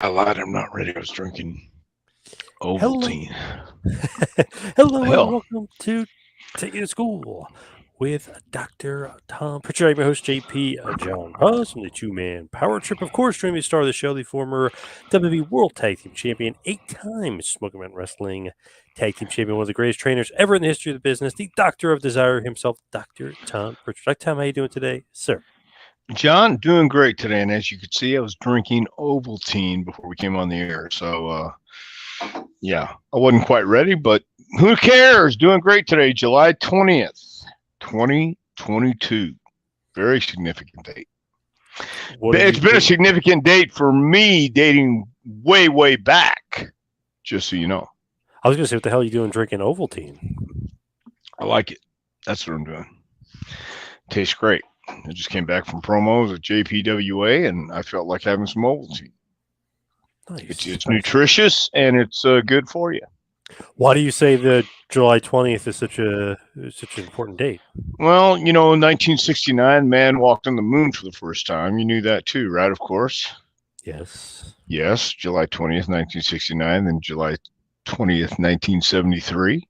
I lied. I'm not ready. I was drinking Hello. Ovaltine. Hello and Hell, welcome to Take You to School with Dr. Tom Pritchard. I'm your host, JP John Huss from the two-man power trip. Of course, joining me star of the show, the former WWE World Tag Team Champion, 8-time Smoking Mountain Wrestling Tag Team Champion, one of the greatest trainers ever in the history of the business, the Doctor of Desire himself, Dr. Tom Pritchard. Dr. Tom, how you doing today, sir? John, doing great today. And as you could see, I was drinking Ovaltine before we came on the air. So, yeah, I wasn't quite ready, but who cares? Doing great today, July 20th, 2022. Very significant date. What are you It's been a doing? significant date for me dating way, way back, just so you know. I was going to say, what the hell are you doing drinking Ovaltine? I like it. That's what I'm doing. Tastes great. I just came back from promos at JPWA, and I felt like having some Ovaltine. Nice, It's nice. nutritious and it's good for you. Why do you say that July 20th is such an important date? Well, in 1969, man walked on the moon for the first time. You knew that too, right? Of course. Yes. Yes, July 20th, 1969, then July 20th, 1973.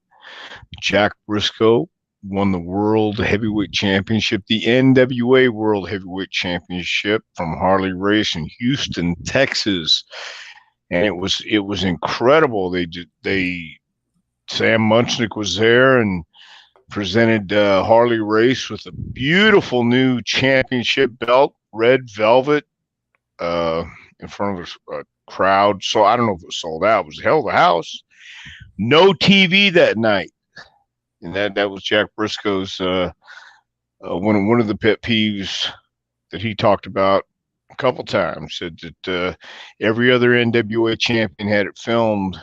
Jack Briscoe won the World Heavyweight Championship, the NWA World Heavyweight Championship from Harley Race in Houston, Texas. And it was incredible. They Sam Munchnick was there and presented Harley Race with a beautiful new championship belt, red velvet, uh, in front of a crowd. So I don't know if it was sold out. It was a hell of a house. No TV that night, and that was Jack Briscoe's one of the pet peeves that he talked about a couple times. Said that every other NWA champion had it filmed,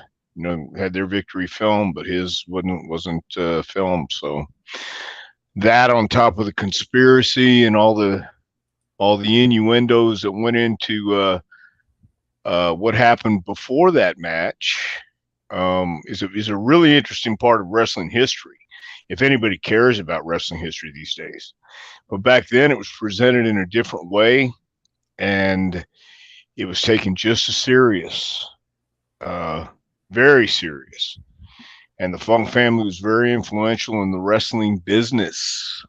had their victory filmed, but his wasn't filmed. So that on top of the conspiracy and all the innuendos that went into what happened before that match is a really interesting part of wrestling history. If anybody cares about wrestling history these days, but back then it was presented in a different way, and it was taken just as serious, uh, very serious. And the Funk family was very influential in the wrestling business.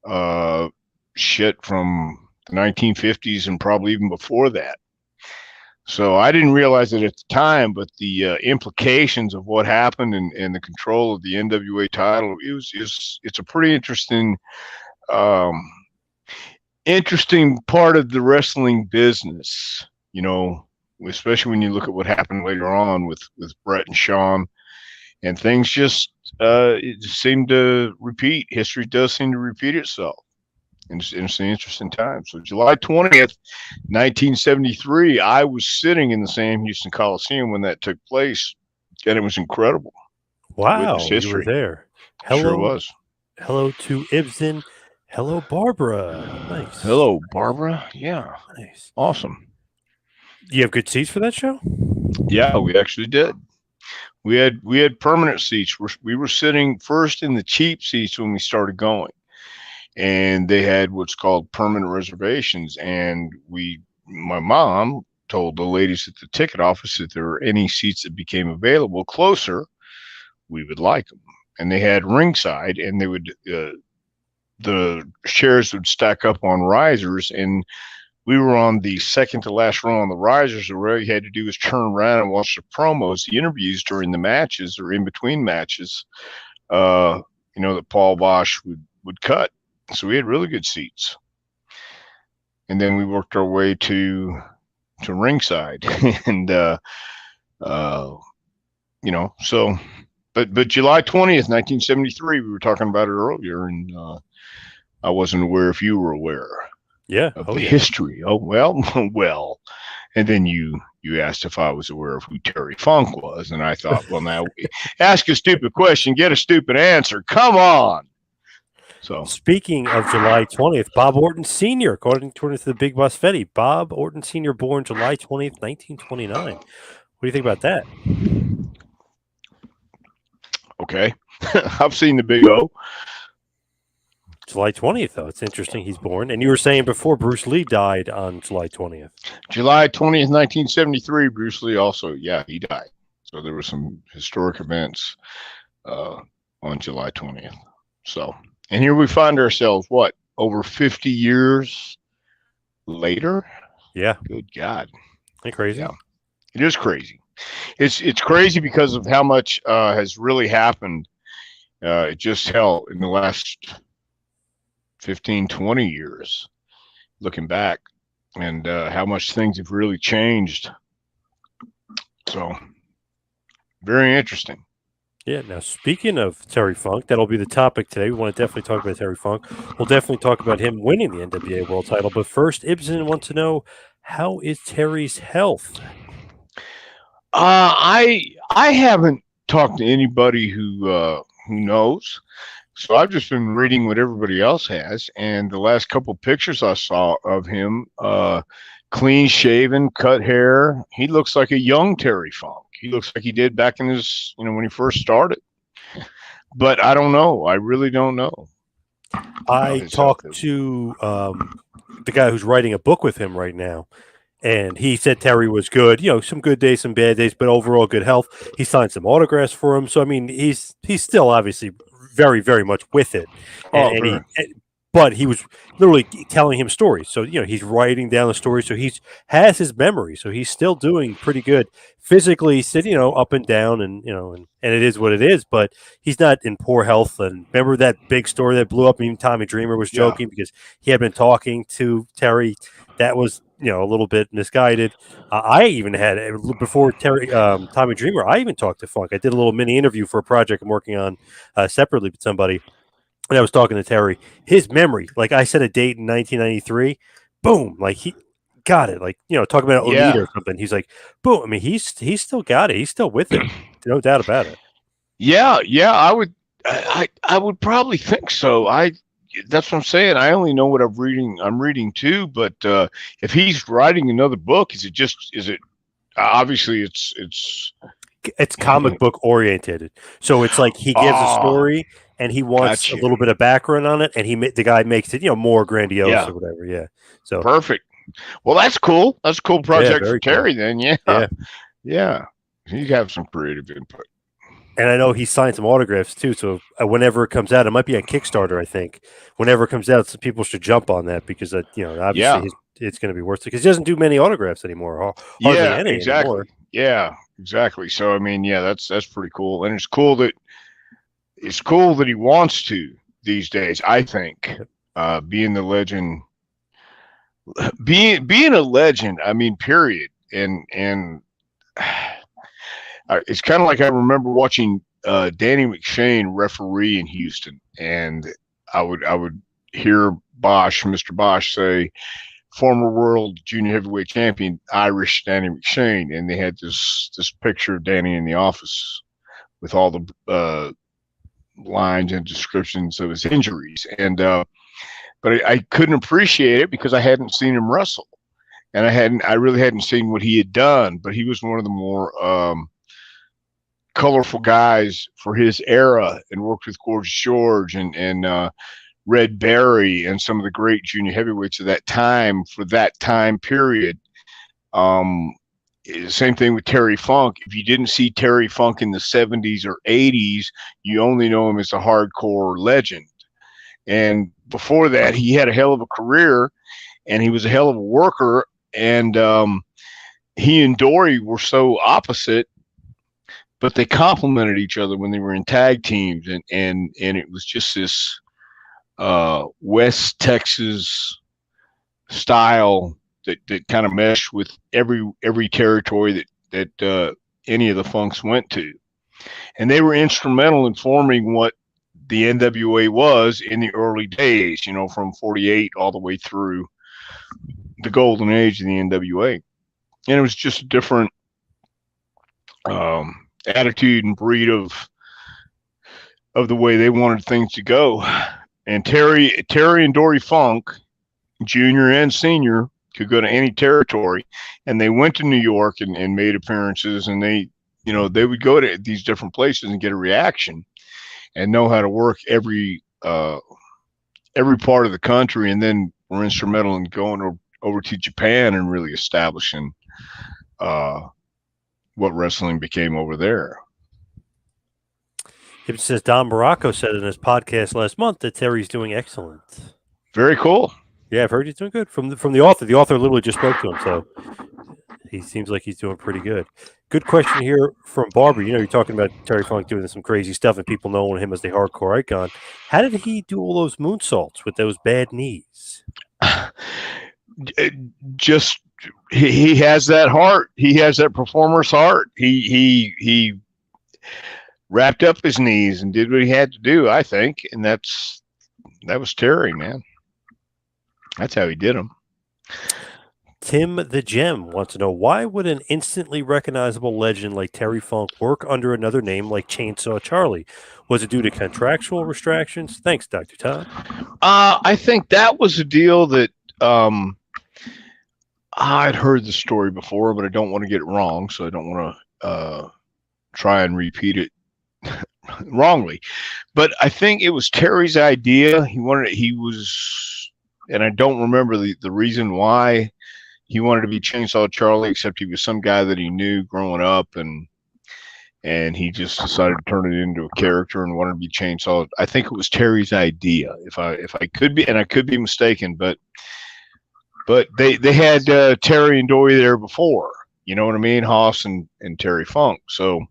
Uh, Shit from the 1950s and probably even before that. So I didn't realize it at the time, but the implications of what happened and the control of the NWA title, it's a pretty um, interesting part of the wrestling business. You know, Especially when you look at what happened later on with Brett and Sean, and things just it just seemed to repeat. History does seem to repeat itself. And it's an interesting time. So July 20th, 1973, I was sitting in the Sam Houston Coliseum when that took place, and it was incredible to witness Wow, you were history. there. Sure Hello, was. hello to Ibsen. Hello, Barbara. Nice, Hello, Barbara. Yeah, nice. awesome. You have good seats for that show? Yeah, we actually did. We had permanent seats. We were sitting first in the cheap seats when we started going, and they had what's called permanent reservations. And my mom told the ladies at the ticket office that there were any seats that became available closer, we would like them. And they had ringside, and the chairs would stack up on risers, and we were on the second to last row on the risers, where all you had to do was turn around and watch the promos, the interviews during the matches or in between matches, uh, that Paul Bosch would cut. So we had really good seats. And then we worked our way to ringside, and uh, so. But July 20th, 1973, we were talking about it earlier, and I wasn't aware if you were aware Yeah. of Oh, the yeah. history. Oh well, well. And then you asked if I was aware of who Terry Funk was, and I thought, well, now ask a stupid question, get a stupid answer. Come on. So Speaking of July 20th, Bob Orton Sr., according to the Big Boss Fetty, Bob Orton Sr., born July 20th, 1929. What do you think about that? okay, I've seen the Big O. July 20th, though. It's interesting he's born. And you were saying before Bruce Lee died on July 20th. July 20th, 1973, Bruce Lee also, he died. So there were some historic events on July 20th. So, and here we find ourselves, what, over 50 years later? Yeah. Good God. Ain't crazy? Yeah. It is crazy. It's crazy because of how much has really happened. Just hell in the last 15, 20 years, looking back, and how much things have really changed. So, very interesting. Yeah. Now, speaking of Terry Funk, that'll be the topic today. We want to definitely talk about Terry Funk. We'll definitely talk about him winning the NWA World Title. But first, Ibsen wants to know, how is Terry's health? I haven't talked to anybody who knows. So I've just been reading what everybody else has, and the last couple of pictures I saw of him, clean shaven, cut hair, he looks like a young Terry Funk. He looks like he did back in his, when he first started. But I don't know. I really don't know. I talked to the guy who's writing a book with him right now, and he said Terry was good. Some good days, some bad days, but overall good health. He signed some autographs for him, so I mean, he's still obviously very, very much with it. But he was literally telling him stories. So, he's writing down the story. So he has his memory. So he's still doing pretty good. Physically, he said, up and down and it is what it is, but he's not in poor health. And remember that big story that blew up? Even Tommy Dreamer was joking because he had been talking to Terry. That was, a little bit misguided. I even had, before Tommy Dreamer, I even talked to Funk. I did a little mini interview for a project I'm working on separately with somebody. And I was talking to Terry, his memory, like I said a date in 1993, boom, like he got it. Like, talking about Onita or something. He's like, boom. I mean, he's still got it. He's still with it. No doubt about it. Yeah. I would probably think so. That's what I'm saying. I only know what I'm reading too, but if he's writing another book, is it obviously it's comic book oriented. So it's like he gives a story and he wants a little bit of background on it, and the guy makes it, more grandiose or whatever. Yeah. So perfect. Well, that's cool. That's a cool project for Terry then. Yeah. He have some creative input. And I know he signed some autographs too. So whenever it comes out, it might be on Kickstarter, I think. Whenever it comes out, so people should jump on that because obviously it's going to be worth it because he doesn't do many autographs anymore. Hardly any exactly. Anymore. Yeah, exactly. So I mean, that's pretty cool, and it's cool that he wants to these days. I think being the legend, being a legend. I mean, period. And it's kind of like I remember watching Danny McShane referee in Houston, and I would hear Mr. Bosch say, former world junior heavyweight champion, Irish Danny McShane, and they had this picture of Danny in the office with all the lines and descriptions of his injuries, and but I couldn't appreciate it because I hadn't seen him wrestle, and I really hadn't seen what he had done. But he was one of the more colorful guys for his era, and worked with Gorgeous George and Red Berry and some of the great junior heavyweights of that time for that time period. Same thing with Terry Funk. If you didn't see Terry Funk in the 70s or 80s, you only know him as a hardcore legend. And before that, he had a hell of a career, and he was a hell of a worker. And he and Dory were so opposite, but they complemented each other when they were in tag teams. And it was just this West Texas style that kind of meshed with every territory that any of the Funks went to, and they were instrumental in forming what the NWA was in the early days. From '48 all the way through the golden age of the NWA, and it was just a different attitude and breed of the way they wanted things to go. And Terry and Dory Funk, junior and senior, could go to any territory, and they went to New York and made appearances, and they would go to these different places and get a reaction and know how to work every every part of the country, and then were instrumental in going over to Japan and really establishing what wrestling became over there. It says Don Morocco said in his podcast last month that Terry's doing excellent. Very cool. Yeah, I've heard he's doing good from the author. The author literally just spoke to him, so he seems like he's doing pretty good. Good question here from Barbara. You know, you're talking about Terry Funk doing some crazy stuff and people knowing him as the hardcore icon. How did he do all those moonsaults with those bad knees? Just he has that heart. He has that performer's heart. He wrapped up his knees and did what he had to do, I think, and that was Terry, man. That's how he did them. Tim the Gem wants to know, why would an instantly recognizable legend like Terry Funk work under another name like Chainsaw Charlie? Was it due to contractual restrictions? Thanks, Dr. Todd. I think that was a deal that I'd heard the story before, but I don't want to get it wrong, so I don't want to try and repeat it wrongly. But I think it was Terry's idea. And I don't remember the reason why he wanted to be Chainsaw Charlie, except he was some guy that he knew growing up, and he just decided to turn it into a character and wanted to be Chainsaw. I think it was Terry's idea. If I could be, and I could be mistaken, but they had Terry and Dory there before. You know what I mean? Hoss and Terry Funk. So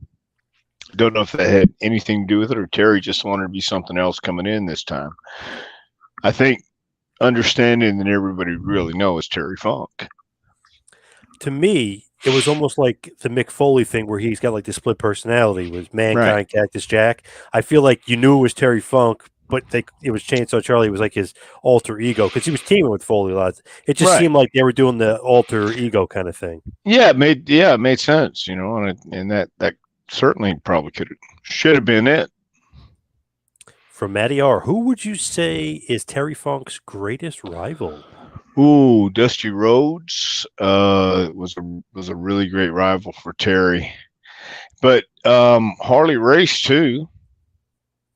I don't know if that had anything to do with it, or Terry just wanted to be something else coming in this time. I think understanding that everybody really knows Terry Funk. To me, it was almost like the Mick Foley thing where he's got like the split personality with Mankind, right. Cactus Jack. I feel like you knew it was Terry Funk, but it was Chainsaw Charlie. It was like his alter ego because he was teaming with Foley a lot. It just seemed like they were doing the alter ego kind of thing. Yeah, it made sense, you know, and that certainly probably should have been it. From Matty R, who would you say is Terry Funk's greatest rival? Ooh, Dusty Rhodes was a really great rival for Terry, but Harley Race too.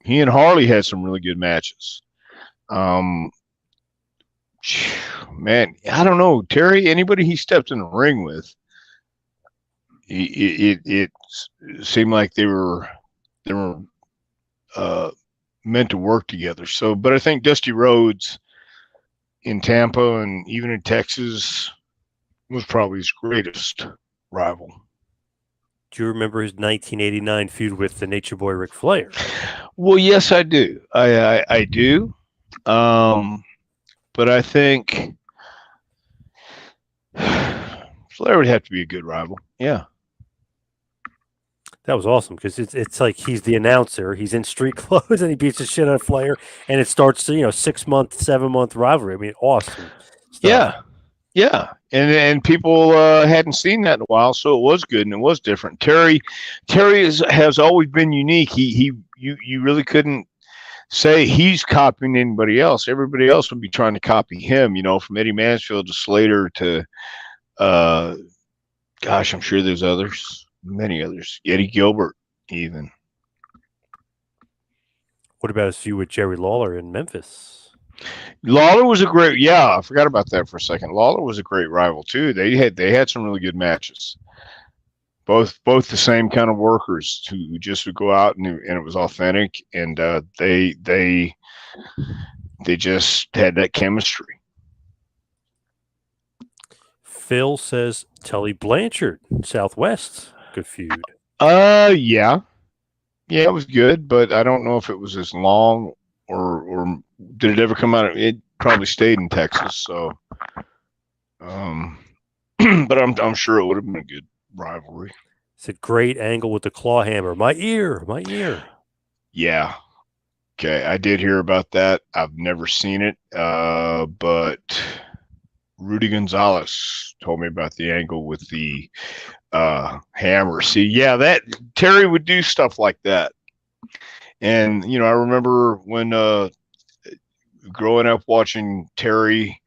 He and Harley had some really good matches. Man, I don't know, Terry. Anybody he stepped in the ring with, it seemed like they were meant to work together. So, but I think Dusty Rhodes in Tampa and even in Texas was probably his greatest rival. Do you remember his 1989 feud with the Nature Boy Ric Flair? Well, yes, I do. I do. But I think Flair would have to be a good rival. Yeah. That was awesome because it's like he's the announcer. He's in street clothes and he beats the shit out of Flair, and it starts 6-month, 7-month rivalry. I mean, awesome stuff. Yeah, and people hadn't seen that in a while, so it was good and it was different. Terry has always been unique. You really couldn't say he's copying anybody else. Everybody else would be trying to copy him. You know, from Eddie Mansfield to Slater to, gosh, I'm sure there's others. Many others. Eddie Gilbert, even. What about his feud with Jerry Lawler in Memphis? Lawler was I forgot about that for a second. Lawler was a great rival too. They had some really good matches. Both the same kind of workers who just would go out and it was authentic, and they just had that chemistry. Phil says Tully Blanchard, Southwest. Good feud. Yeah, it was good, but I don't know if it was as long or did it ever come out? It probably stayed in Texas, so. But I'm sure it would have been a good rivalry. It's a great angle with the claw hammer. My ear. Yeah. Okay, I did hear about that. I've never seen it, but Rudy Gonzalez told me about the angle with the hammer. See, yeah, that Terry would do stuff like that. And I remember when growing up watching Terry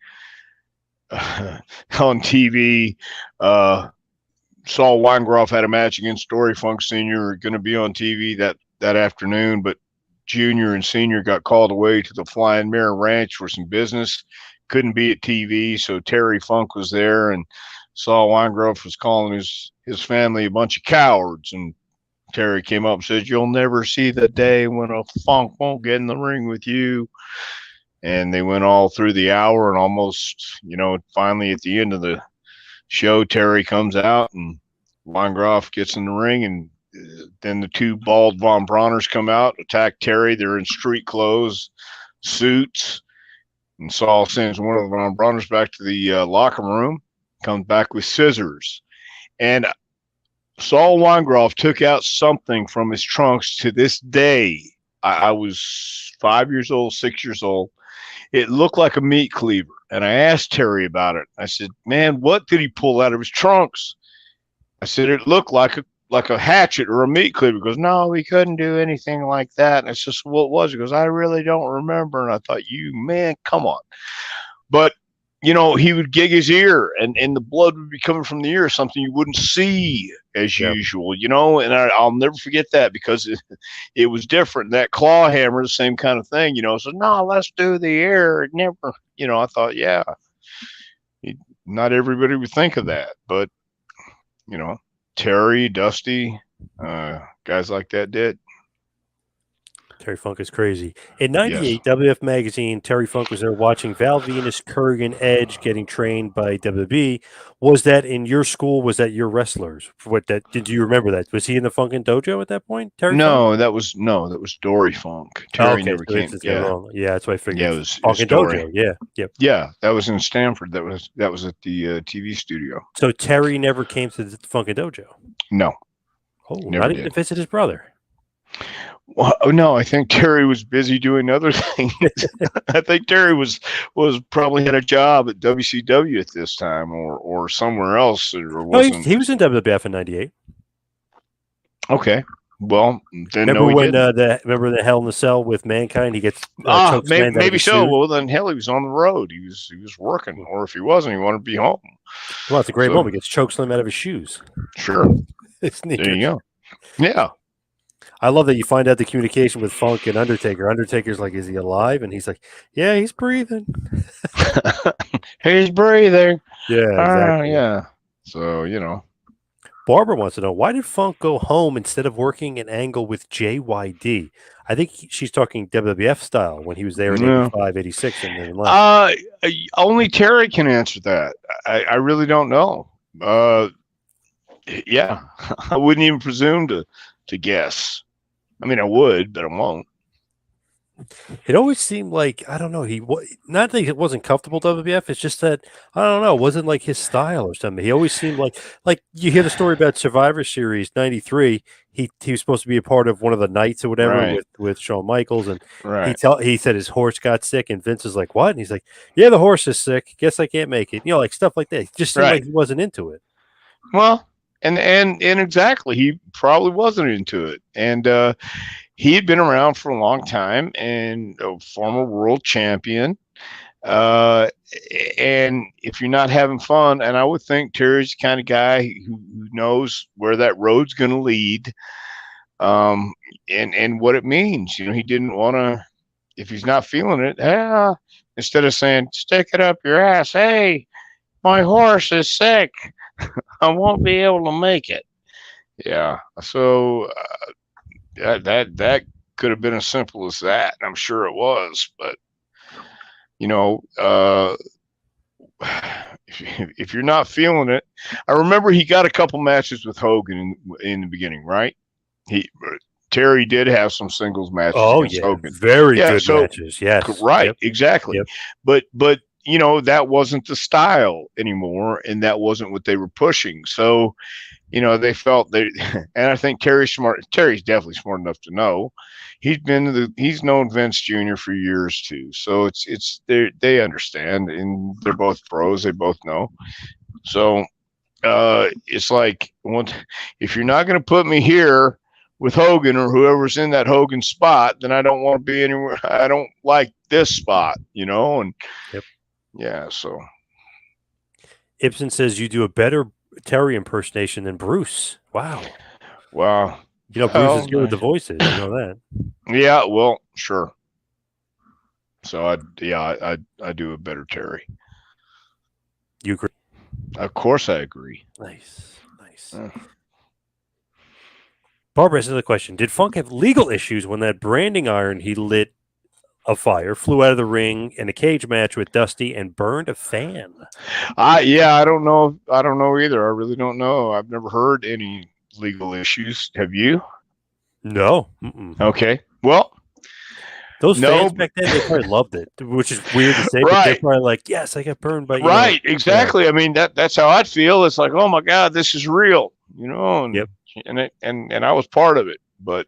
on TV, Saul Weingroff had a match against Dory Funk Sr. going to be on TV that afternoon, but Jr. and Sr. got called away to the Flying Mare Ranch for some business. Couldn't be at TV, so Terry Funk was there, and Saul Weingroff was calling his family a bunch of cowards. And Terry came up and said, "You'll never see the day when a Funk won't get in the ring with you." And they went all through the hour, and almost, finally at the end of the show, Terry comes out and Weingroff gets in the ring, and then the two bald Von Brauners come out, attack Terry. They're in street clothes, suits, and Saul sends one of the Von Brauners back to the locker room, comes back with scissors. And Saul Weingroff took out something from his trunks. To this day, I was 5 years old, 6 years old. It looked like a meat cleaver. And I asked Terry about it. I said, "Man, what did he pull out of his trunks?" I said, "It looked like a hatchet or a meat cleaver." He goes, "No, he couldn't do anything like that." And I said, "What was it?" He goes, "I really don't remember." And I thought, man, come on. But, he would gig his ear, and the blood would be coming from the ear, something you wouldn't see as usual, and I'll never forget that, because it was different. That claw hammer, the same kind of thing, so no, let's do the ear. It never, I thought, yeah, not everybody would think of that, but, Terry, Dusty, guys like that did. Terry Funk is crazy. In '98, Yes. WF Magazine, Terry Funk was there watching Val Venus, Kurgan, Edge getting trained by WWE. Was that in your school? Was that your wrestlers? Did you remember that? Was he in the Funkin' Dojo at that point, Terry Funk? No, that was Dory Funk. Oh, Terry okay, never so came. yeah, Yeah. wrong. Yeah, that's what I figured. Yeah, it was Funkin' Dory. Dojo. Yeah, yep. Yeah, that was in Stanford. That was at the TV studio. So Terry never came to the Funkin' Dojo. No, Oh, never not even did. to visit his brother. Well, no, I think Terry was busy doing other things. I think Terry was probably had a job at WCW at this time, or somewhere else, or wasn't. He was in WWF in '98. Okay, well, then Remember no, he when didn't. remember the Hell in the Cell with Mankind? He gets chokes man out of Maybe his so. shoes. Well, then hell, he was on the road. He was working, or if he wasn't, he wanted to be home. Well, it's a great moment. He gets chokeslam out of his shoes. Sure. There you go. Yeah. I love that you find out the communication with Funk and Undertaker. Undertaker's like, "Is he alive?" And he's like, "Yeah, he's breathing." He's breathing. Yeah, exactly. Yeah. So, Barbara wants to know, why did Funk go home instead of working an angle with JYD? I think she's talking WWF style when he was there in '85, '86, and then left. Only Terry can answer that. I really don't know. Yeah, I wouldn't even presume to guess. I mean, I would, but I won't. It always seemed like, I don't know, not that it wasn't comfortable WWF. It's just that, I don't know, it wasn't like his style or something. He always seemed like you hear the story about Survivor Series '93. He was supposed to be a part of one of the nights or whatever, Right. with Shawn Michaels, and Right. he said his horse got sick, and Vince is like, "What?" And he's like, "Yeah, the horse is sick. Guess I can't make it." Like stuff like that. It just seemed like he wasn't into it. Well, and exactly, he probably wasn't into it, and he had been around for a long time and a former world champion. And if you're not having fun, and I would think Terry's the kind of guy who knows where that road's going to lead, and what it means. He didn't want to, if he's not feeling it, instead of saying, "Stick it up your ass, hey, my horse is sick, I won't be able to make it." Yeah, so that could have been as simple as that. I'm sure it was, but if you're not feeling it, I remember he got a couple matches with Hogan in the beginning, right? Terry did have some singles matches against Hogan. Very good matches. Yes, right, exactly. Yep. But that wasn't the style anymore, and that wasn't what they were pushing. So they felt and I think Terry's smart. Terry's definitely smart enough to know. He's known Vince Jr. for years too. So they understand, and they're both pros. They both know. So it's like, if you're not going to put me here with Hogan or whoever's in that Hogan spot, then I don't want to be anywhere. I don't like this spot, and yeah. So Ibsen says you do a better Terry impersonation than Bruce. Wow. You know, Bruce is good with the voices. You know that. Yeah, well, sure. So I do a better Terry. You agree? Of course I agree. Nice. Barbara has another question. Did Funk have legal issues when that branding iron he lit a fire, flew out of the ring in a cage match with Dusty and burned a fan? I don't know. I don't know either. I really don't know. I've never heard any legal issues. Have you? No. Okay. Well, those fans back then, they probably loved it, which is weird to say, but they're probably like, yes, I got burned by, exactly. Yeah. I mean, that's how I'd feel. It's like, oh my God, this is real, and I was part of it. But,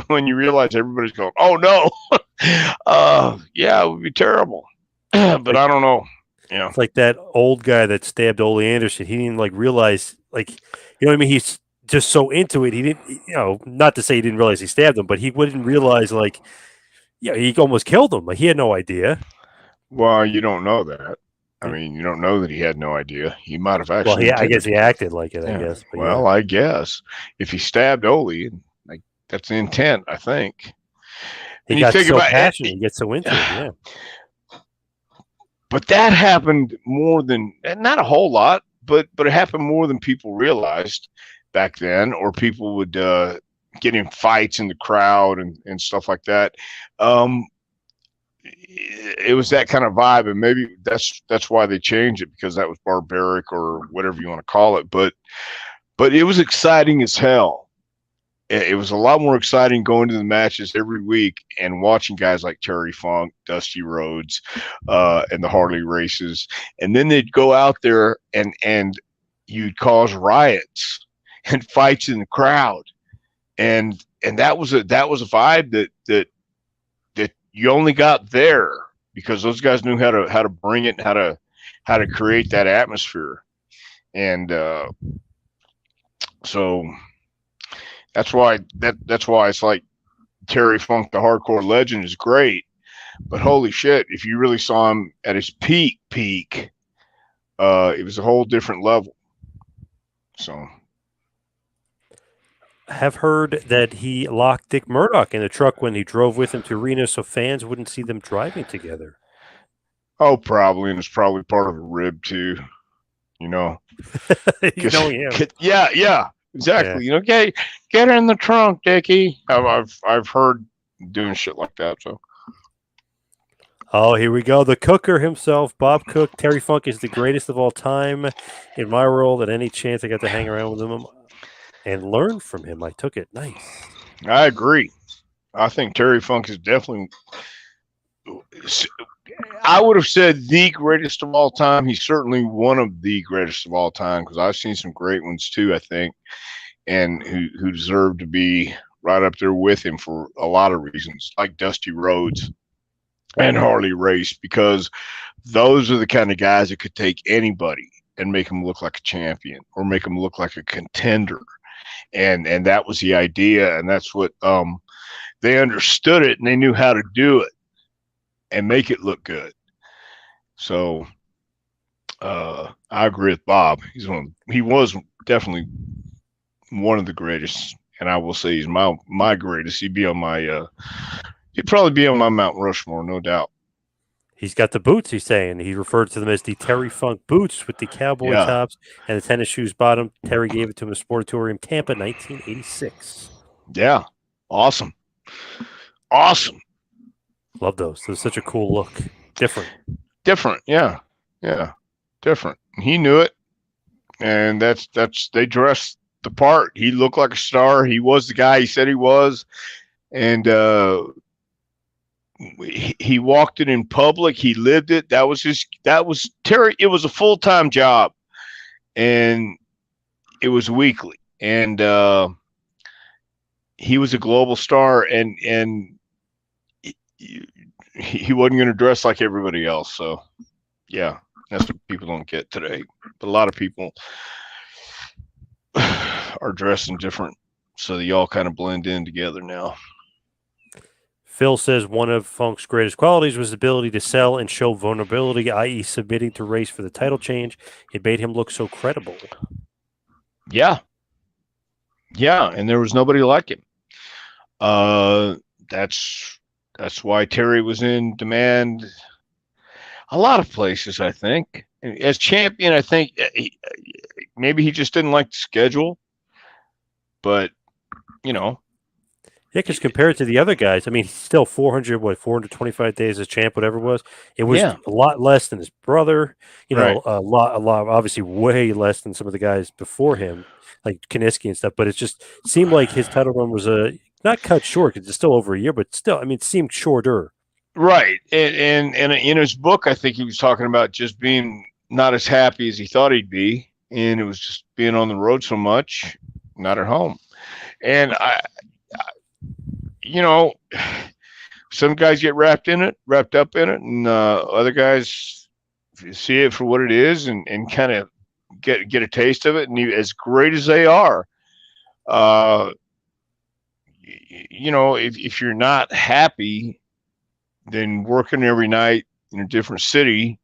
when you realize everybody's going, oh no, yeah, it would be terrible. But I don't know. Yeah. It's like that old guy that stabbed Ole Anderson. He didn't realize, you know what I mean? He's just so into it. He didn't, not to say he didn't realize he stabbed him, but he wouldn't realize, he almost killed him. He had no idea. Well, you don't know that. I mean, you don't know that he had no idea. He might have actually. Well, I guess he acted like it. Yeah. I guess. But well, I guess if he stabbed Ole, that's the intent, I think. He got so passionate. He gets so into it. Yeah. But that happened more than, not a whole lot, but it happened more than people realized back then, or people would get in fights in the crowd and stuff like that. It was that kind of vibe, and maybe that's why they changed it, because that was barbaric or whatever you want to call it. But it was exciting as hell. It was a lot more exciting going to the matches every week and watching guys like Terry Funk, Dusty Rhodes, and the Harley Races. And then they'd go out there and you'd cause riots and fights in the crowd. And that was a vibe that you only got there because those guys knew how to bring it and how to create that atmosphere. And so that's why it's like Terry Funk, the hardcore legend, is great. But holy shit, if you really saw him at his peak, it was a whole different level. So have heard that he locked Dick Murdoch in the truck when he drove with him to Reno so fans wouldn't see them driving together. Oh, probably. And it's probably part of a rib too, Yeah. Exactly. Yeah. Get in the trunk, Dickie. I've heard doing shit like that. So. Oh, here we go. The Cooker himself, Bob Cook. Terry Funk is the greatest of all time. In my world, at any chance I got to hang around with him and learn from him, I took it. Nice. I agree. I think Terry Funk is definitely, I would have said the greatest of all time. He's certainly one of the greatest of all time, because I've seen some great ones too, I think, and who deserve to be right up there with him for a lot of reasons, like Dusty Rhodes and Harley Race, because those are the kind of guys that could take anybody and make them look like a champion or make them look like a contender. And that was the idea, and that's what they understood it, and they knew how to do it and make it look good. So I agree with Bob. He was definitely one of the greatest, and I will say he's my greatest. He'd probably be on my Mount Rushmore, no doubt. He's got the boots, he's saying. He referred to them as the Terry Funk boots with the cowboy tops and the tennis shoes bottom. Terry gave it to him at Sportatorium Tampa, 1986. Yeah. Awesome. Love those. It was such a cool look. Different. Yeah. Different. He knew it. And they dressed the part. He looked like a star. He was the guy he said he was. And he walked it in public. He lived it. That was Terry. It was a full-time job, and it was weekly. And he was a global star, and he wasn't going to dress like everybody else. So, yeah, that's what people don't get today. But a lot of people are dressing different, so they all kind of blend in together now. Phil says one of Funk's greatest qualities was the ability to sell and show vulnerability, i.e. submitting to race for the title change. It made him look so credible. Yeah. Yeah, and there was nobody like him. Uh, that's why Terry was in demand a lot of places, I think. As champion, I think maybe he just didn't like the schedule, but you know, Yeah, because compared to the other guys, I mean, he's still 425 days as champ, whatever it was. It was yeah, a lot less than his brother. right, Obviously, way less than some of the guys before him, like Kaniski and stuff. But it just seemed like his title run was not cut short because it's still over a year, but still, I mean, it seemed shorter. right. And in his book, I think he was talking about just being not as happy as he thought he'd be, and it was just being on the road so much, not at home. And you know, some guys get wrapped up in it, and other guys see it for what it is, and kind of get a taste of it. And as great as they are, uh, if you're not happy, then working every night in a different city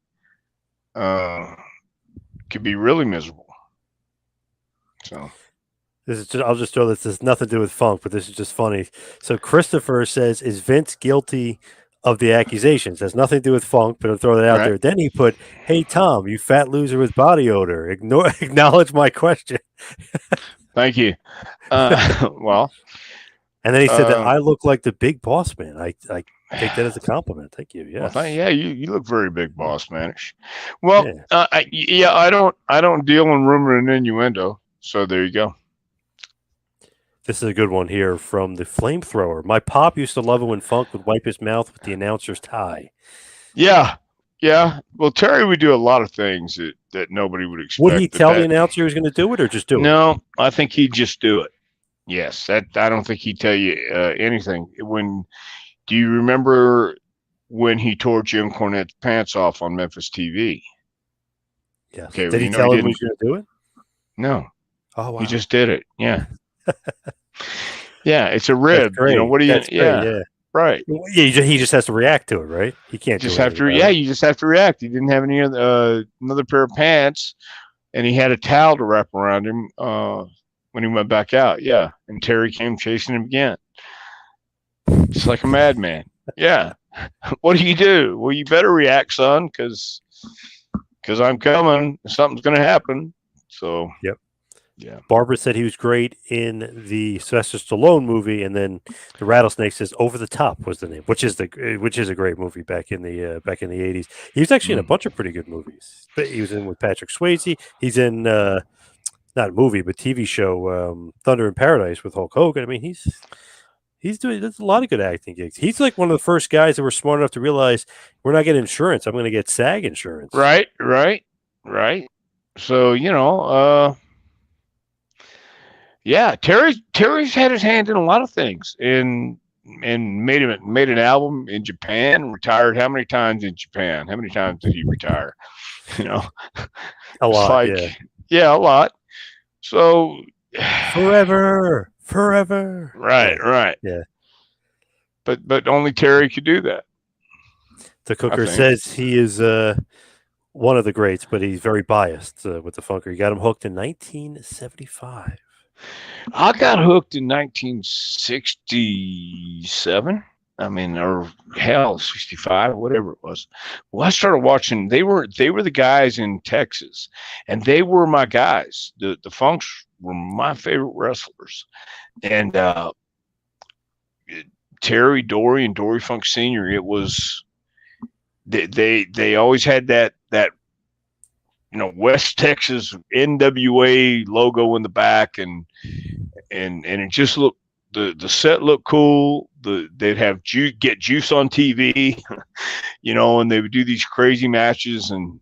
uh, could be really miserable. So I'll just throw this. This has nothing to do with funk, but this is just funny. So Christopher says, "Is Vince guilty of the accusations?" Has nothing to do with funk, but I'll throw that out right, there. Then he put, "Hey Tom, you fat loser with body odor. Acknowledge my question." thank you. Well, And then he said that uh, I look like the big boss man. I take that as a compliment. Thank you. well, Yes. yeah, you look very big Yeah. boss manish. Well, Yeah. yeah, I don't deal in rumor and innuendo. So there you go. This is a good one here from the flamethrower. My pop used to love it when Funk would wipe his mouth with the announcer's tie. Yeah, yeah. Well, Terry would do a lot of things that nobody would Would he expect. tell the announcer he was going to do it or just do it? No, I think he'd just do it. Yes, that I don't think he'd tell you anything. Do you remember when he tore Jim Cornette's pants off on Memphis TV? Yes. Okay, Did he he tell him he didn't. was going to do it? No, Oh, he wow. just did it. Yeah, yeah. It's a That's rib. great. What do you? That's great. Yeah, Yeah. right. Yeah, he just has to react to it, right? He can't do anything about it. You just have to react. He didn't have any other another pair of pants, and he had a towel to wrap around him when he went back out. Yeah, and Terry came chasing him again. It's like a madman. Yeah. What do you do? Well, you better react, son, because I'm coming. Something's going to happen. So, Yep. yeah. Barbara said he was great in the Sylvester Stallone movie, and then the Rattlesnake says "Over the Top" was the name, which is a great movie back in the 80s. He was actually in a bunch of pretty good movies. He was in with Patrick Swayze. He's in not a movie but TV show Thunder in Paradise with Hulk Hogan. I mean, there's a lot of good acting gigs. He's like one of the first guys that were smart enough to realize we're not getting insurance. I'm going to get SAG insurance. Right, right, right. So, yeah, Terry's had his hand in a lot of things, and made an album in Japan. Retired how many times in Japan? How many times did he retire? You know, A it's lot, yeah. like yeah, a lot. So Forever. right, Yeah. right. Yeah. But only Terry could do that. The I Cooker think. says he is one of the greats, but he's very biased with the Funker. He got him hooked in 1975. I got hooked in 1967. I mean, or hell, 65, whatever it was. Well, I started watching. They were the guys in Texas, and they were my guys. The Funks were my favorite wrestlers, and Terry Dory and Dory Funk Senior. It was they always had that West Texas NWA logo in the back, and it just looked the set looked cool. They'd have get Juice on TV, and they would do these crazy matches and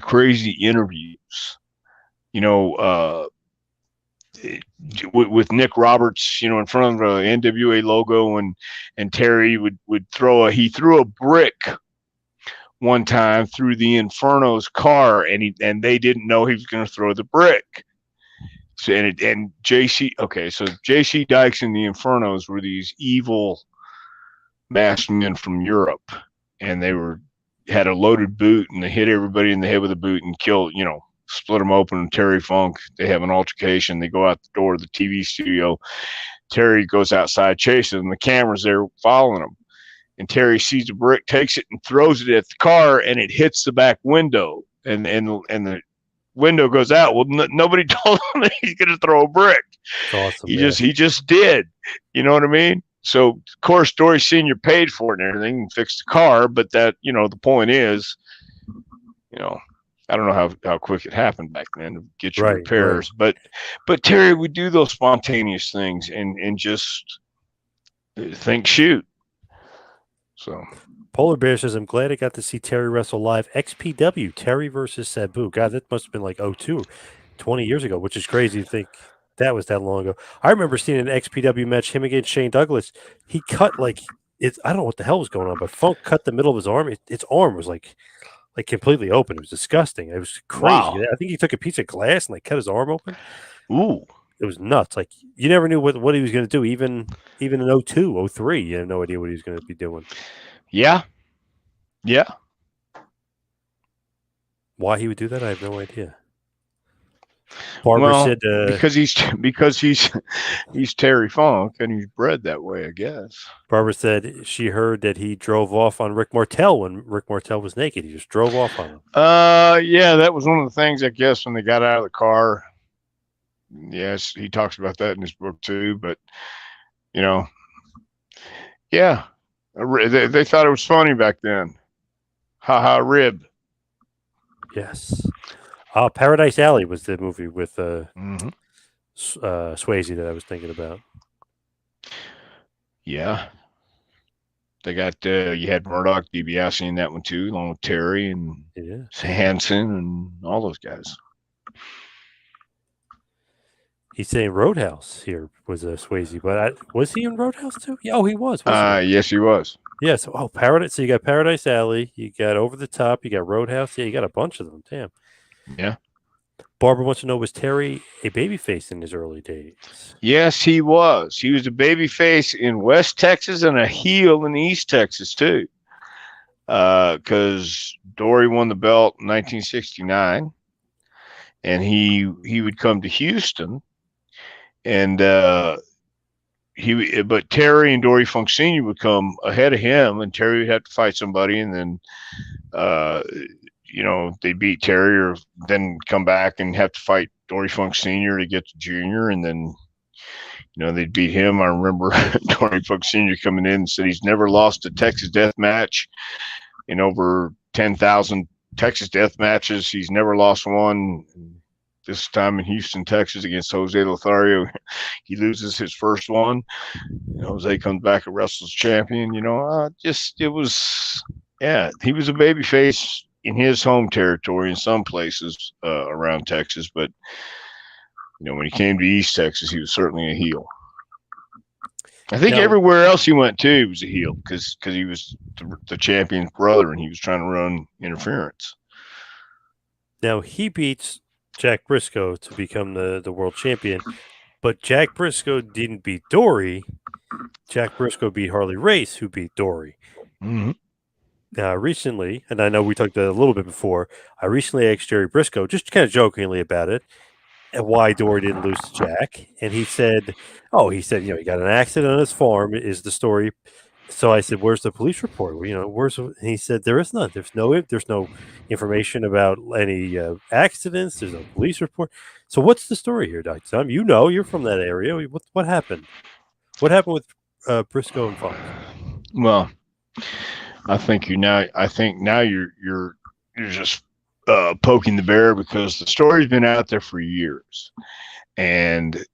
crazy interviews, you know, with Nick Roberts, in front of the NWA logo, and Terry would threw a brick one time through the Inferno's car, and they didn't know he was going to throw the brick. So and JC, okay, so JC Dykes and the Infernos were these evil masked men from Europe, and they had a loaded boot, and they hit everybody in the head with a boot and killed, split them open. And Terry Funk, they have an altercation. They go out the door of the TV studio. Terry goes outside chasing them. The camera's there following them. And Terry sees a brick, takes it, and throws it at the car, and it hits the back window. And the window goes out. Well, nobody told him that he's going to throw a brick. It's awesome. He just did. You know what I mean? So, of course, Dory Sr. paid for it and everything and fixed the car. But that, the point is, I don't know how quick it happened back then to get your repairs. Right. But Terry would do those spontaneous things and just think, shoot. So Polar Bear says, I'm glad I got to see Terry wrestle live. XPW, Terry versus Sabu. God, that must have been like 20 years ago, which is crazy to think that was that long ago. I remember seeing an XPW match, him against Shane Douglas. He cut I don't know what the hell was going on, but Funk cut the middle of his arm. Its arm was like completely open. It was disgusting. It was crazy. Wow. I think he took a piece of glass and cut his arm open. Ooh. It was nuts. Like, you never knew what he was going to do. Even in 02, 03, you had no idea what he was going to be doing. Yeah. Yeah. Why he would do that, I have no idea. Barbara said because he's Terry Funk and he's bred that way, I guess. Barbara said she heard that he drove off on Rick Martel when Rick Martel was naked. He just drove off on him. Yeah, that was one of the things, I guess, when they got out of the car. Yes, he talks about that in his book too. But yeah, they thought it was funny back then. Ha ha, rib. Yes. Paradise Alley was the movie with Swayze that I was thinking about. Yeah. They got you had Murdoch DiBiase in that one too, along with Terry and Hansen and all those guys. He's saying Roadhouse here was a Swayze, but was he in Roadhouse too? Yeah, he was. Yes, he was. Yeah, so Paradise. So you got Paradise Alley, you got Over the Top, you got Roadhouse. Yeah, you got a bunch of them. Damn. Yeah. Barbara wants to know, was Terry a babyface in his early days? Yes, he was. He was a babyface in West Texas and a heel in East Texas too. Because Dory won the belt in 1969, and he would come to Houston, and but Terry and Dory Funk Sr. would come ahead of him, and Terry would have to fight somebody, and then they beat Terry, or then come back and have to fight Dory Funk Sr. to get to Junior, and then they'd beat him. I remember Dory Funk Sr. coming in and said he's never lost a Texas death match in over 10,000 Texas death matches. He's never lost one. This time in Houston, Texas, against Jose Lothario, he loses his first one. Jose comes back and wrestles champion. He was a babyface in his home territory in some places around Texas, but when he came to East Texas, he was certainly a heel. I think everywhere else he went to, he was a heel because he was the champion's brother and he was trying to run interference. Now he beats Jack Briscoe to become the world champion, but Jack Briscoe didn't beat Dory. Jack Briscoe beat Harley Race, who beat Dory. Mm-hmm. Recently, and I know we talked a little bit before, I recently asked Jerry Briscoe, just kind of jokingly about it, and why Dory didn't lose to Jack. And he said, he got an accident on his farm is the story. So I said, where's the police report? And he said, there is none. There's no information about any accidents. There's no police report. So what's the story here, Dr. Tom? You're from that area. What happened? What happened with Briscoe and Funk? Well, I think now you're just poking the bear, because the story's been out there for years, and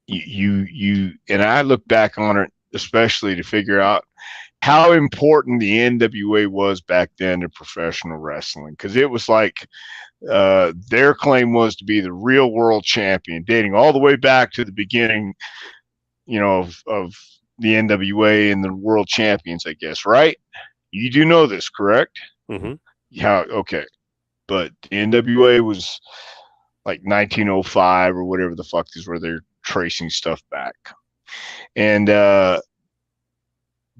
you and I look back on it, especially to figure out how important the NWA was back then to professional wrestling, because it was like their claim was to be the real world champion, dating all the way back to the beginning, of the NWA and the world champions, I guess, right? You do know this, correct? Mm-hmm. Yeah. Okay. But the NWA was like 1905 or whatever the fuck is where they're tracing stuff back. And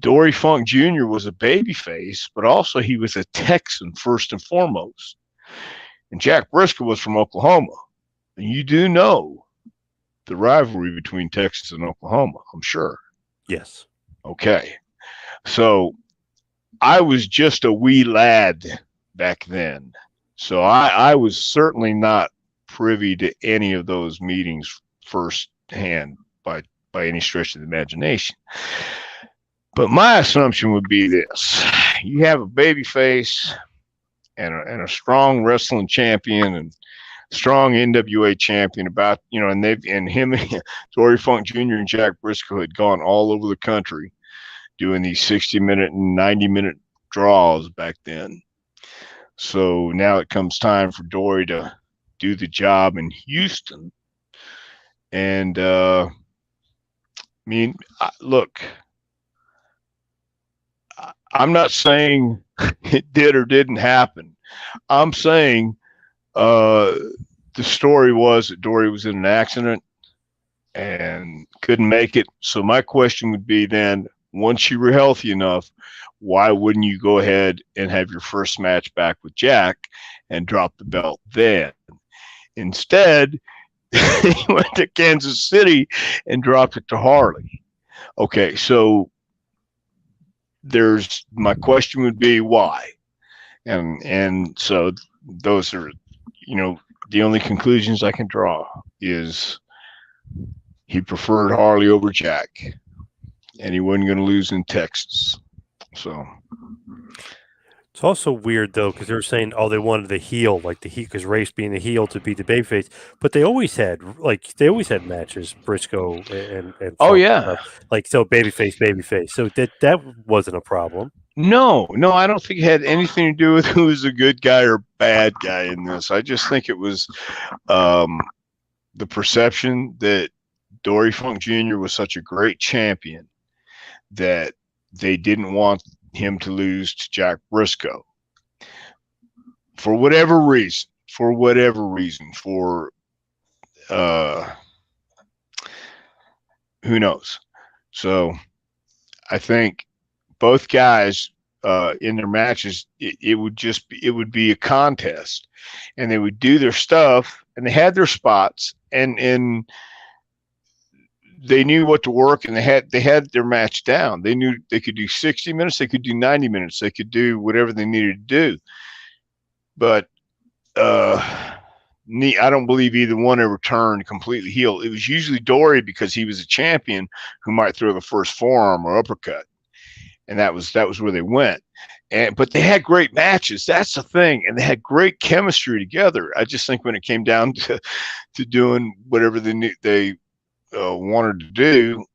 Dory Funk Jr. was a babyface, but also he was a Texan first and foremost. And Jack Briscoe was from Oklahoma. And you do know the rivalry between Texas and Oklahoma, I'm sure. Yes. Okay. So I was just a wee lad back then. So I was certainly not privy to any of those meetings firsthand by any stretch of the imagination. But my assumption would be this: you have a baby face and a strong wrestling champion and strong NWA champion and him, Dory Funk Jr. and Jack Briscoe had gone all over the country doing these 60-minute and 90-minute draws back then. So now it comes time for Dory to do the job in Houston. And look, I'm not saying it did or didn't happen. I'm saying the story was that Dory was in an accident and couldn't make it. So my question would be then, once you were healthy enough, why wouldn't you go ahead and have your first match back with Jack and drop the belt then? Instead, he went to Kansas City and dropped it to Harley. Okay, so my question would be why? And so those are, the only conclusions I can draw is he preferred Harley over Jack, and he wasn't going to lose in Texas. So it's also weird though, because they were saying, oh, they wanted the heel, like the heel, because Race being the heel to beat the babyface. But they always had matches, Briscoe and oh Funk, yeah, so babyface. So that wasn't a problem. No, I don't think it had anything to do with who was a good guy or bad guy in this. I just think it was the perception that Dory Funk Jr. was such a great champion that they didn't want him to lose to Jack Briscoe for whatever reason, who knows. So I think both guys in their matches, it would be a contest, and they would do their stuff, and they had their spots, and they knew what to work, and they had their match down. They knew they could do 60 minutes, they could do 90 minutes, they could do whatever they needed to do. But I don't believe either one ever turned completely heel. It was usually Dory, because he was a champion, who might throw the first forearm or uppercut, and that was where they went. But they had great matches. That's the thing, and they had great chemistry together. I just think when it came down to doing whatever they wanted to do,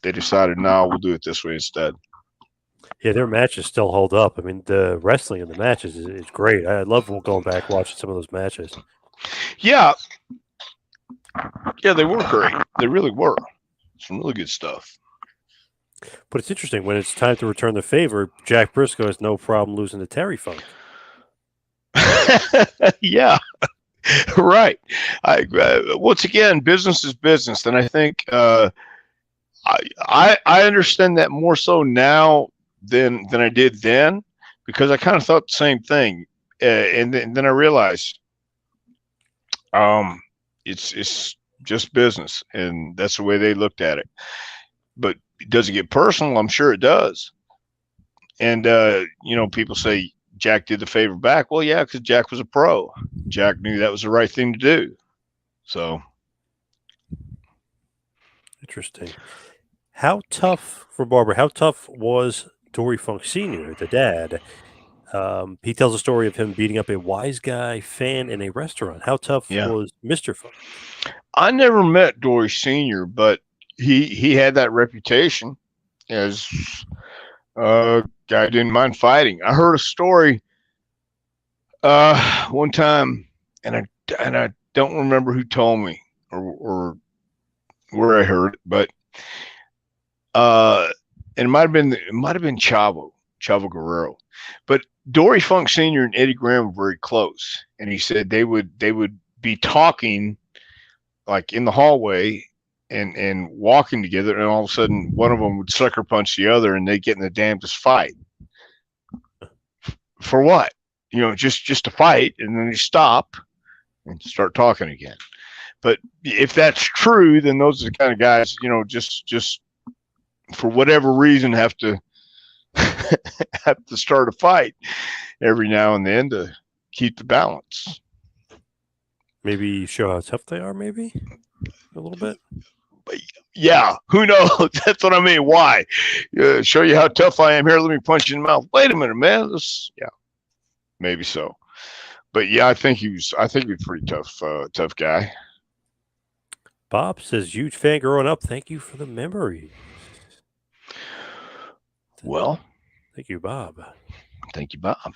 they decided, no, we'll do it this way instead. Yeah, their matches still hold up. I mean, the wrestling in the matches is great. I love going back watching some of those matches. Yeah, they were great. They really were. Some really good stuff. But it's interesting, when it's time to return the favor, Jack Briscoe has no problem losing to Terry Funk. Yeah, right. Once again, business is business, and I think I understand that more so now than I did then, because I kind of thought the same thing, and then I realized it's just business, and that's the way they looked at it. But does it get personal? I'm sure it does. And people say Jack did the favor back. Well, yeah, because Jack was a pro. Jack knew that was the right thing to do. So interesting. How tough was Dory Funk Sr., the dad? He tells a story of him beating up a wise guy fan in a restaurant. How tough was Mr. Funk? I never met Dory Sr., but he had that reputation as a guy who didn't mind fighting. I heard a story one time, and I don't remember who told me or where I heard it, but and it might have been Chavo Guerrero, but Dory Funk Sr. and Eddie Graham were very close, and he said they would be talking like in the hallway and walking together, and all of a sudden one of them would sucker punch the other, and they get in the damnedest fight. For what? just to fight, and then they stop and start talking again. But if that's true, then those are the kind of guys, just for whatever reason have to have to start a fight every now and then to keep the balance. Maybe show how tough they are, maybe a little bit. Yeah, who knows? That's what I mean. Why? Show you how tough I am here. Let me punch you in the mouth. Wait a minute, man. Yeah, maybe so. But yeah, I think he was pretty tough guy. Bob says, huge fan growing up. Thank you for the memory. Well, thank you, Bob. Thank you, Bob.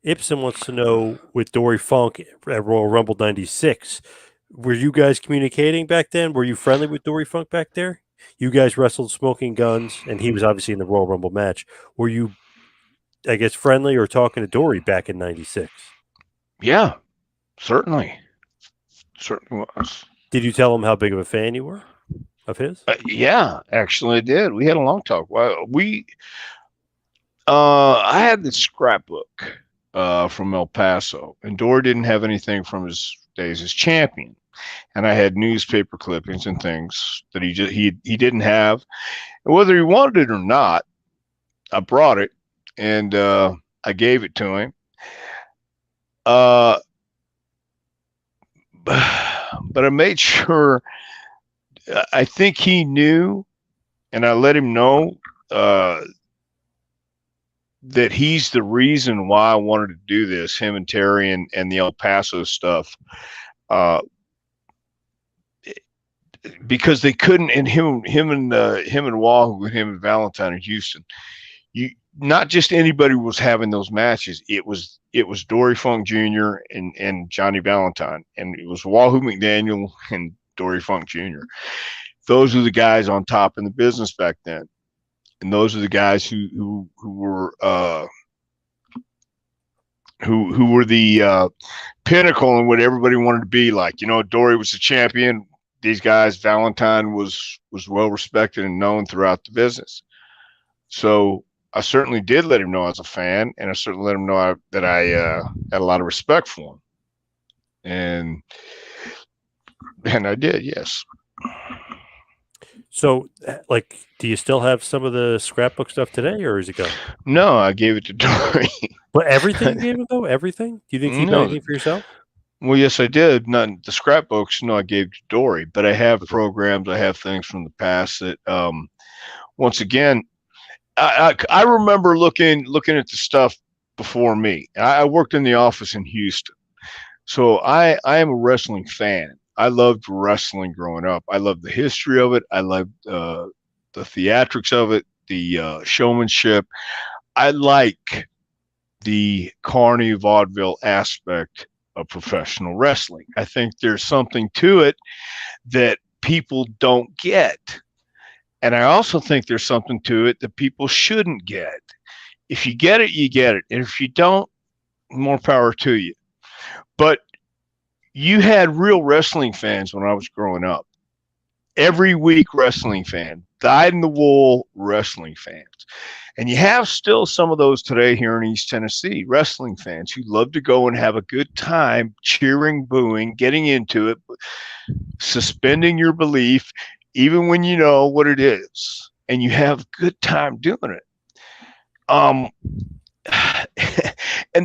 Ibsen wants to know, with Dory Funk at Royal Rumble 96, were you guys communicating back then? Were you friendly with Dory Funk back there? You guys wrestled Smoking Guns, and he was obviously in the Royal Rumble match. Were you, I guess, friendly or talking to Dory back in 96? Yeah, certainly. Certainly was. Did you tell him how big of a fan you were of his? Yeah, actually I did. We had a long talk. Well, I had this scrapbook from El Paso, and Dory didn't have anything from his days as champion. And I had newspaper clippings and things that he didn't have. And whether he wanted it or not, I brought it and I gave it to him. But I made sure, I think he knew, and I let him know that he's the reason why I wanted to do this, him and Terry and the El Paso stuff. Because they couldn't, and him and Wahoo, him and Valentine in Houston, not just anybody was having those matches. It was Dory Funk Jr. and Johnny Valentine, and it was Wahoo McDaniel and Dory Funk Jr. Those were the guys on top in the business back then, and those are the guys who were the pinnacle and what everybody wanted to be like. Dory was the champion. These guys, Valentine was well respected and known throughout the business. So I certainly did let him know I was a fan, and I certainly let him know that I had a lot of respect for him. And I did, yes. So, do you still have some of the scrapbook stuff today, or is it gone? No, I gave it to Dory. But everything you gave him, though? Everything? Do you think you keep anything for yourself? Well, yes, I did. Not the scrapbooks. No, I gave to Dory, but I have programs. I have things from the past that, once again, I remember looking at the stuff before me. I worked in the office in Houston, so I am a wrestling fan. I loved wrestling growing up. I loved the history of it. I loved the theatrics of it, the showmanship. I like the carny vaudeville aspect of professional wrestling. I think there's something to it that people don't get. And I also think there's something to it that people shouldn't get. If you get it, you get it. And if you don't, more power to you. But you had real wrestling fans when I was growing up. Every week wrestling fan, dyed-in-the-wool wrestling fans. And you have still some of those today here in East Tennessee, wrestling fans who love to go and have a good time, cheering, booing, getting into it, suspending your belief, even when you know what it is, and you have a good time doing it. And